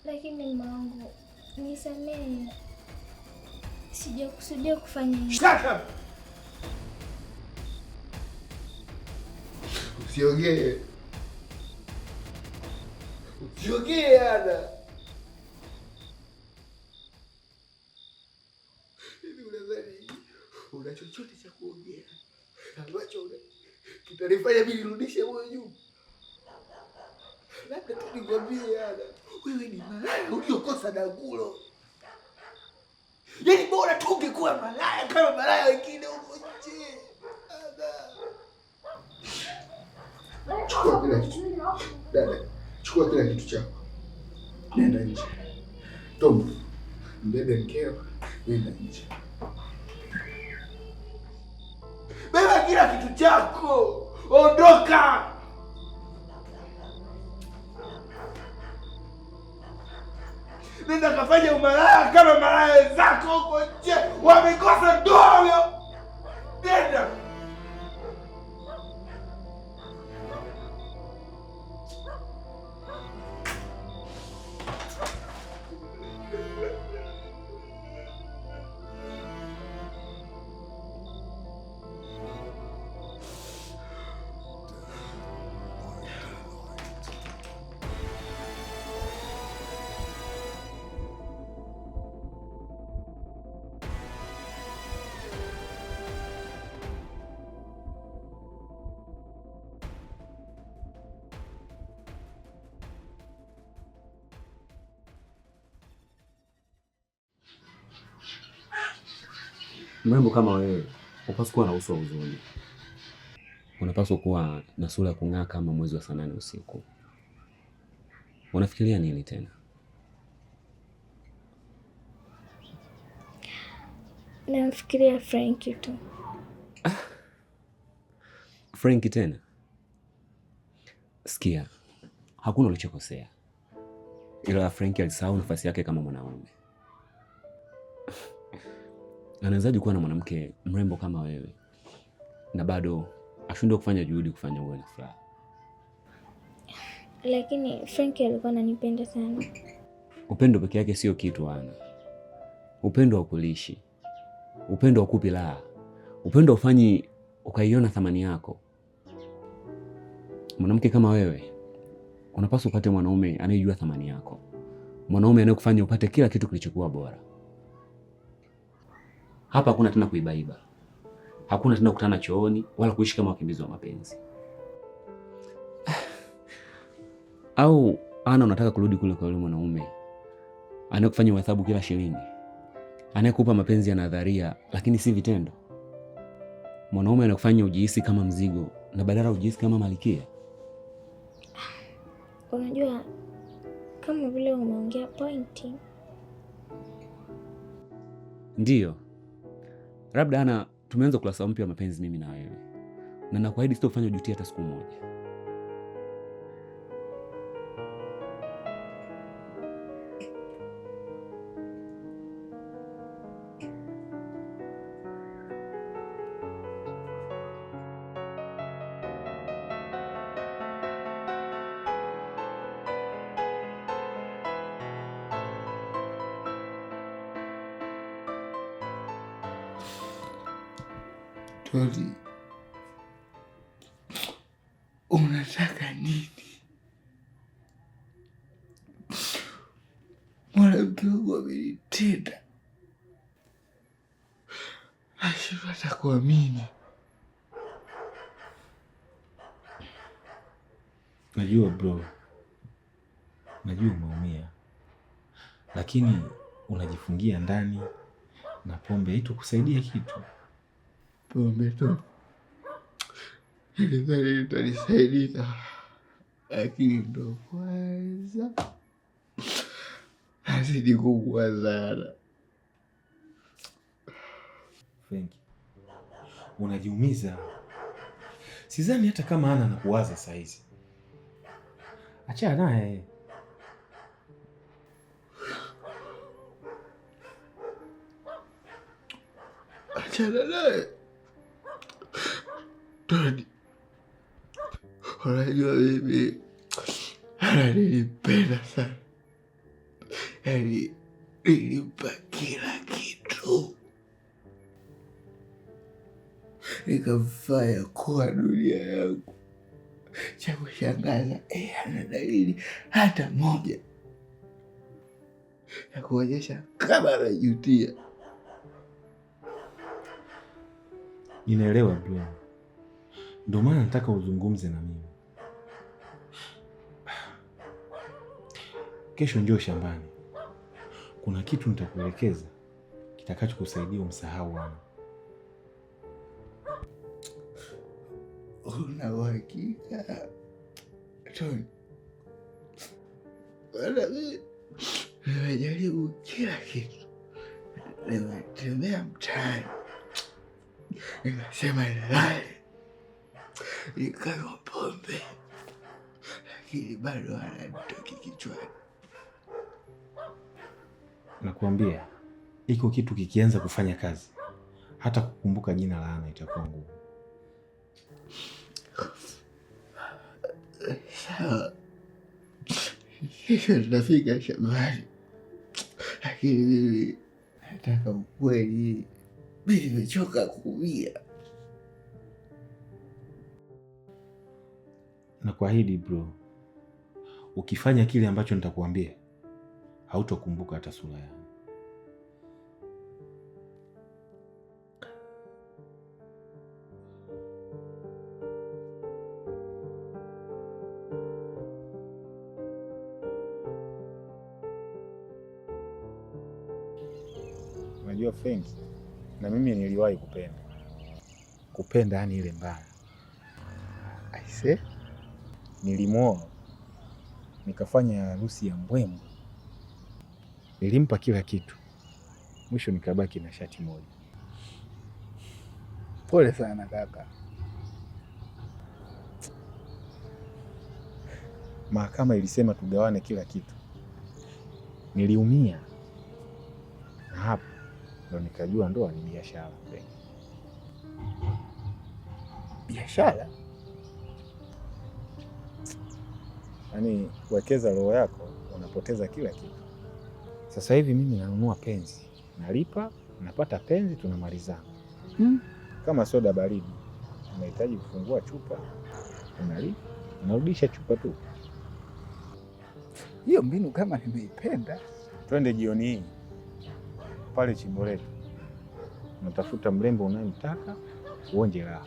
Lakini mume wangu, nisamehe. Sijakusudia kufanya hivyo. Shut up! Usiongee. Usiongee Ana. Hivi unadhani una chochote cha kuongea ambacho kitanifanya mimi nirudishe moyo nyuma? Labda tu nikwambie Ana, wewe ni malaya uliokosa dangulo. Yaani bora tu ungekuwa malaya kama malaya wengine huko nje. Chukua kila kitu. Dada, chukua kila kitu chako. Nenda nje. Tom, mbebe mkeo, nenda nje. Beba kila kitu chako. Ondoka. Nenda kafanya umalaya kama malaya wenzako huko nje. Wamekosa ndoa huyo. Nenda. Mrembo kama wewe unapaswa kuwa na uso wa huzuni. Unapaswa kuwa na sura ya kung'aa kama mwezi wa saa 8 usiku. Unafikiria nini tena? Namfikiria Frankie tu. Frankie tena? Sikia, hakuna ulichokosea. Ila Frankie alisahau nafasi yake kama mwanaume. Anawezaje kuwa na mwanamke mrembo kama wewe na bado ashindwe kufanya juhudi kufanya uwe na furaha? Lakini Frankie alikuwa ananipenda sana. Upendo peke yake sio kitu Ana. Upendo haukulishi. Upendo haukupi raha. Upendo ufanyi ukaiona thamani yako. Mwanamke kama wewe unapaswa upate mwanaume anayejua thamani yako. Mwanaume anayekufanya upate kila kitu kilichokuwa bora. Hapa hakuna tena kuibaiba. Hakuna tena kukutana chooni wala kuishi kama wakimbizi wa mapenzi. Au Ana, unataka kurudi kule kwa yule mwanaume anayekufanya uhesabu kila shilingi, anayekupa mapenzi ya nadharia lakini si vitendo, mwanaume anayekufanya ujihisi kama mzigo na badala ujihisi kama malkia? Unajua kama vile umeongea pointi. Ndiyo. Labda Ana, tumeanza kurasa mpya wa mapenzi mimi na wewe. Na nakuahidi sitofanya ujutie hata siku moja. Toli, unataka nini? Mwanamke wangu amenitenda, nashindwa hata kuamini. Najua bro, najua umeumia, lakini unajifungia ndani na pombe haitokusaidia kitu. Pombe tu ilidhani itanisaidia, lakini ndo kwanza nazidi kukua sana. Frankie, unajiumiza. Sidhani hata kama Ana anakuwaza saizi. Achana naye. Achana naye? Toni, unajua mimi ananipenda sana, Yaani nilimpa kila kitu, nikamfanya kuwa dunia yangu. Cha kushangaza, hana dalili hata moja ya kuonyesha kama anajutia. Ninaelewa bro, ndio maana nataka uzungumze na mimi. Kesho njoo shambani, kuna kitu nitakuelekeza kitakachokusaidia umsahau Ana. Una uhakika Tony? Wala nimejaribu kila kitu, nimetembea mtaani, nikasema nilale, nikanywa pombe, lakini bado hanitoki kichwani. Nakuambia, iko kitu kikianza kufanya kazi, hata kukumbuka jina la Ana itakuwa ngumu. Sawa, kesho tutafika shambani, lakini mimi nataka ukweli. Mimi nimechoka kuumia. Nakuahidi bro, ukifanya kile ambacho nitakuambia, hautokumbuka hata sura yangu. Unajua Frank, na mimi niliwahi kupenda yani ile mbaya. Aise, nilimwoa, nikafanya harusi ya mbwembwe, nilimpa kila kitu, mwisho nikabaki na shati moja. Pole sana kaka. Mahakama ilisema tugawane kila kitu, niliumia, na hapo ndo nikajua ndoa ni biashara. Biashara? Yaani kuwekeza roho yako unapoteza kila kitu. Sasa hivi mimi nanunua penzi, nalipa, napata penzi, tunamalizana. Kama soda baridi, unahitaji kufungua chupa, unalipa, unarudisha chupa tu. Hiyo mbinu kama nimeipenda. Twende jioni hii pale chimbo letu, unatafuta mrembo unayemtaka, uonje raha.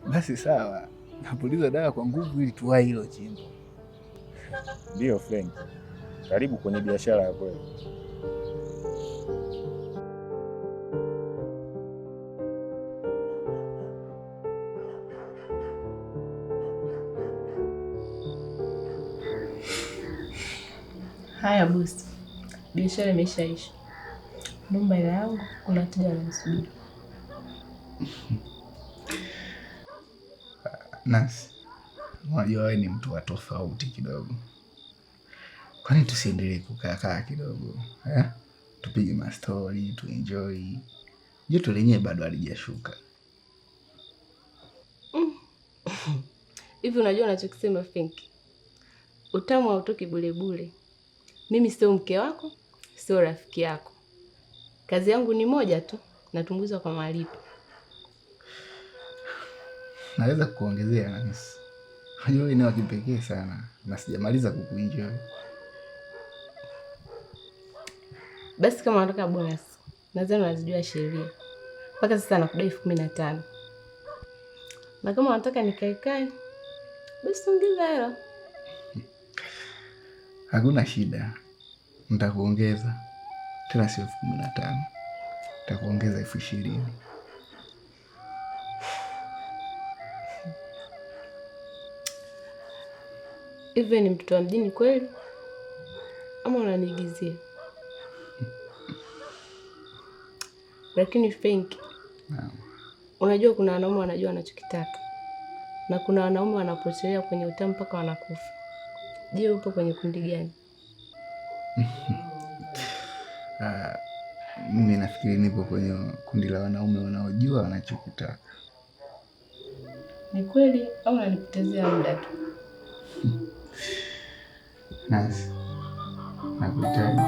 Basi sawa, napuliza dawa kwa nguvu ili tuwahi hilo chimbo. Ndio Frank, karibu kwenye biashara ya kweli. Haya bosi, biashara imeshaisha. Naomba hela yangu, kuna wateja wananisubiri. Nasi, unajua wewe ni mtu wa tofauti kidogo. Kwani tusiendelee kukaa kidogo? Tupige mastori, tuenjoy. Joto lenyewe bado halijashuka. Hivi unajua unachokisema Frank? Utamu hautoki bure bure. Mimi sio mke wako, sio rafiki yako. Kazi yangu ni moja tu, natumbuizwa kwa malipo. Naweza kukuongezea Nasi. Unajua wewe ni wa kipekee sana na sijamaliza kukuenjoy. Basi kama unataka bonus, nadhani unazijua sheria. Mpaka sasa nakudai 15,000. Na kama unataka nikae, basi ongeza hela. Hakuna shida. Nitakuongeza. Tena sio 15,000. Nitakuongeza 20,000. Hivi ni mtoto wa mjini kweli? Ama unaniigizia? Lakini Frank, unajua kuna wanaume wanajua wanachokitaka. Na kuna wanaume wanapotelea kwenye utamu mpaka wanakufa. Je, upo kwenye kundi gani? Mimi nafikiri nipo kwenye kundi la wanaume wanaojua wanachokitaka. Ni kweli au unanipotezea muda tu? Nasi, Nakuhitaji.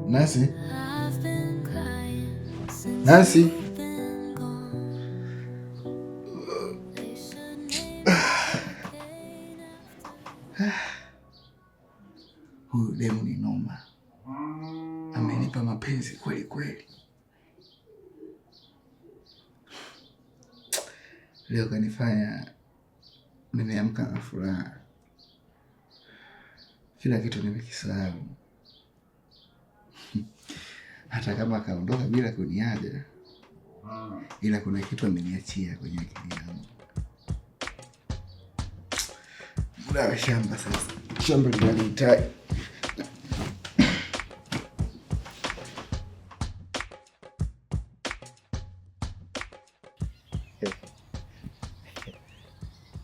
Nancy? Nancy? Huyu demu ni noma. Amenipa mapenzi kweli kweli. Leo kanifanya nimeamka na furaha. Kila kitu nimekisahau. Hata kama akaondoka bila kuniaga, ila kuna kitu ameniachia kwenye akili yangu. Muda wa shamba sasa. Shamba linanihitaji.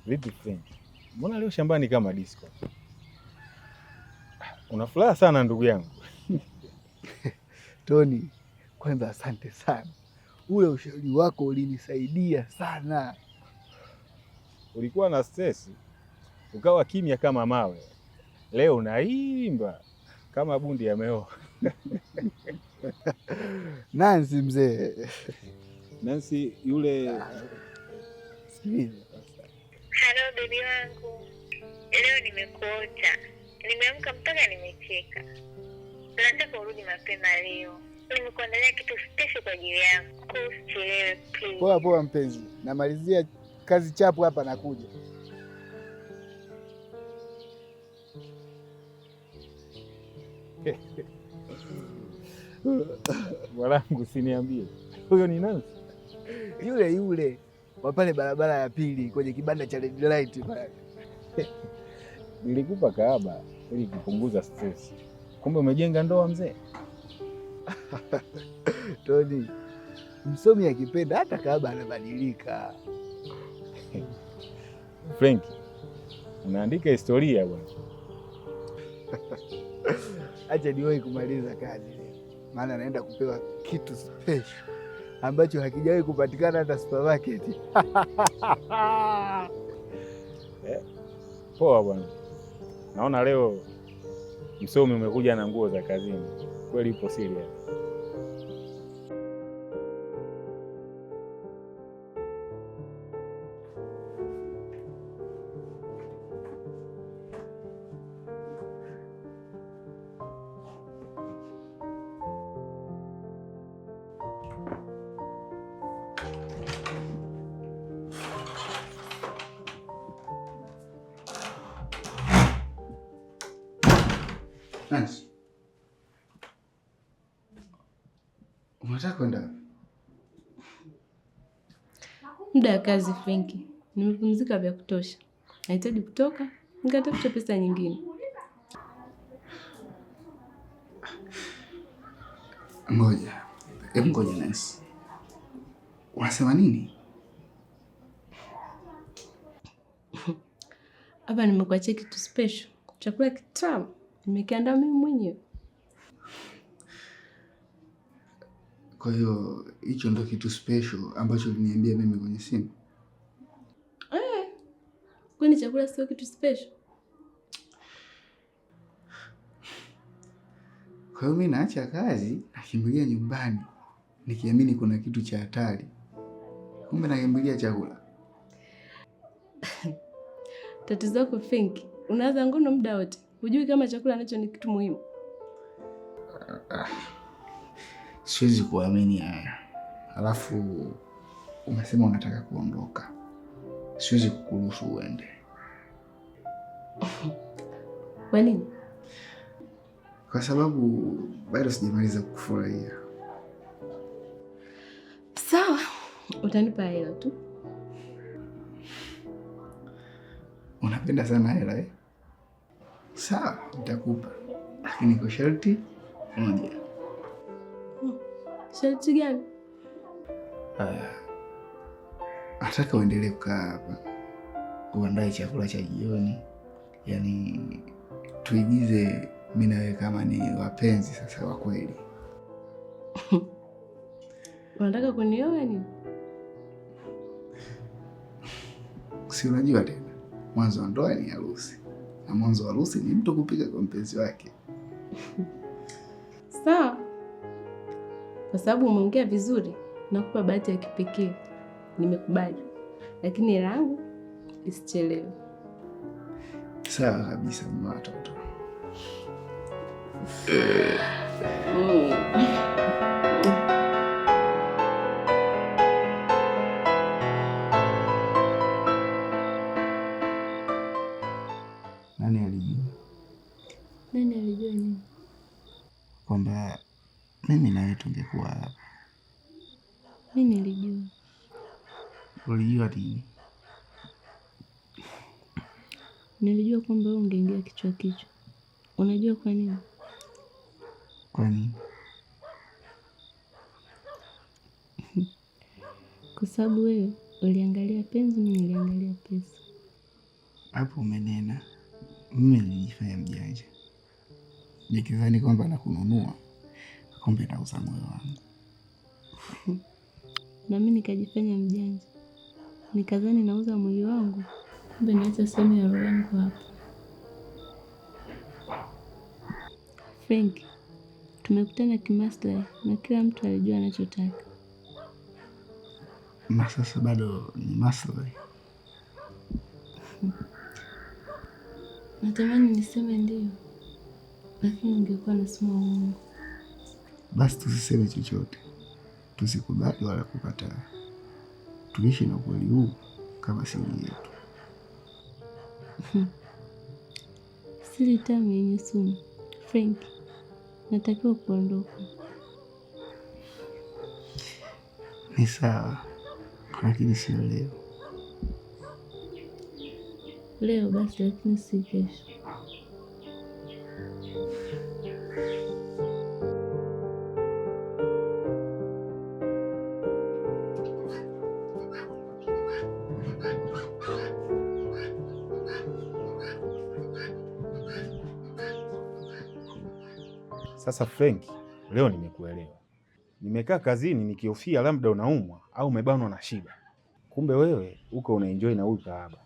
Vipi friend? Mbona leo shambani kama disco? Una furaha sana ndugu yangu. Tony, kwanza asante sana. Ule ushauri wako ulinisaidia sana. Ulikuwa na stress, ukawa kimya kama mawe. Leo unaimba kama bundi ya meo. Nancy mzee. Nancy yule. Sikiliza. Hello baby wangu. Leo nimekuota. Nimeamka mpaka nimecheka. Nataka urudi mapema leo. Nimekuandalia kitu special kwa ajili yako. Usichelewe please. Poa poa mpenzi. Namalizia kazi chapu hapa nakuja. Mwanangu usiniambie. Huyo ni Nancy? Yule wa pale barabara ya pili kwenye kibanda cha Red Light pale. Nilikupa kahaba ili kupunguza stress. Kumbe umejenga ndoa mzee. Tony, msomi akipenda hata kahaba anabadilika. Frank, unaandika historia bwana. Acha niwahi kumaliza kazi leo. Maana naenda kupewa kitu special ambacho hakijawahi kupatikana hata supermarket. Poa bwana. Naona leo msomi umekuja na nguo za kazini. Kweli upo serious. Nancy. Unataka kwenda? Muda wa kazi Frenki. Nimepumzika vya kutosha. Nahitaji kutoka, nikatafuta pesa nyingine. Ngoja. Ngoja Nancy. Unasema nini? Hapa nimekuachia kitu special. Chakula kitamu. Nimekiandaa mimi mwenyewe. Kwa hiyo hicho ndo kitu special ambacho uliniambia mimi kwenye simu? Kwani chakula sio kitu special? Kwa hiyo mimi naacha kazi, nakimbilia nyumbani nikiamini kuna kitu cha hatari. Kumbe nakimbilia chakula. Tatizo lako Frenki. Unaanza ngono muda wote. Hujui kama chakula nacho ni kitu muhimu. Siwezi kuamini haya. Alafu umesema unataka kuondoka. Siwezi kukuruhusu uende. Kwa nini? Kwa sababu bado sijamaliza kufurahia. Sawa, utanipa hela tu. Unapenda sana hela eh? Sawa, nitakupa. Lakini kwa sharti moja. Sharti gani? Nataka uendelee kukaa hapa. uandae chakula cha jioni, yaani tuigize mimi na wewe kama ni wapenzi sasa wa kweli. Unataka kunioa nini? Si unajua tena, mwanzo wa ndoa ni harusi, na mwanzo wa harusi ni mtu kupika kwa mpenzi wake. Sawa, kwa sababu umeongea vizuri, nakupa bahati ya kipekee. Nimekubali, lakini hela yangu isichelewe. Sawa kabisa, mama watoto. Nani alijua? Nani alijua nini? Kwamba mimi na wewe tungekuwa hapa. Mimi nilijua. Ulijua nini? Nilijua kwamba wewe ungeingia kichwa. Unajua kwa nini? Kwa nini? Kwa sababu wewe uliangalia penzi, mimi niliangalia pesa. Hapo umenena. Mimi nilijifanya mjanja, nikidhani kwamba nakununua, kumbe nauza moyo wangu. Na mimi nikajifanya mjanja, nikadhani nauza moyo wangu, kumbe naacha sehemu ya roho yangu hapa. Frank, tumekutana kimaslahi na kila mtu alijua anachotaka. Na sasa bado ni maslahi. Natamani niseme ndio, lakini ningekuwa nasema uongo. Basi tusiseme chochote, tusikubali wala kukataa. Tuishi na ukweli huu kama siri yetu. Siri tamu yenye sumu. Frank, natakiwa kuondoka. Ni sawa, lakini sio leo. Leo basi, lakini si kesho. Sasa Frank, leo nimekuelewa. Nimekaa kazini nikihofia labda unaumwa au umebanwa na shida, kumbe wewe uko unaenjoy na huyu kahaba.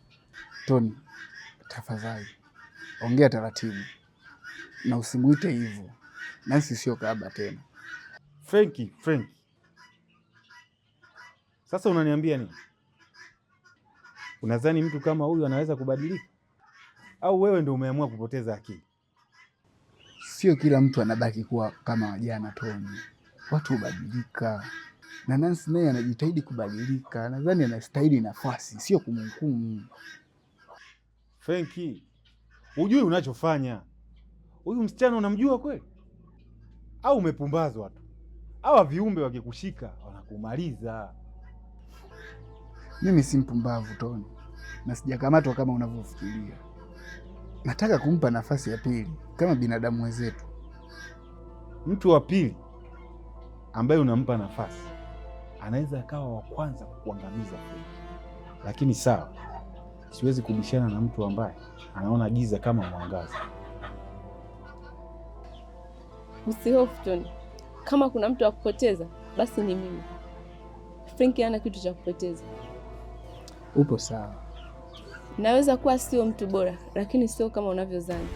Tony, tafadhali ongea taratibu na usimuite hivyo. Nancy sio kahaba tena. Frank, sasa unaniambia nini? Unadhani mtu kama huyu anaweza kubadilika? Au wewe ndio umeamua kupoteza akili? Sio kila mtu anabaki kuwa kama wajana Tony. Watu hubadilika. Na Nancy naye anajitahidi kubadilika. Nadhani anastahili nafasi, sio kumhukumu. Frank, hujui unachofanya. Huyu msichana unamjua kweli? Au umepumbazwa tu? Hawa viumbe wakikushika wanakumaliza. Mimi si mpumbavu Tony, na sijakamatwa kama unavyofikiria. Nataka kumpa nafasi ya pili kama binadamu wenzetu. Mtu wa pili ambaye unampa nafasi anaweza akawa wa kwanza kukuangamiza. Lakini sawa, siwezi kubishana na mtu ambaye anaona giza kama mwangaza. Usihofu Tony, kama kuna mtu wa kupoteza basi ni mimi. Frank hana kitu cha kupoteza. Upo sawa. Naweza kuwa sio mtu bora, lakini sio kama unavyodhani.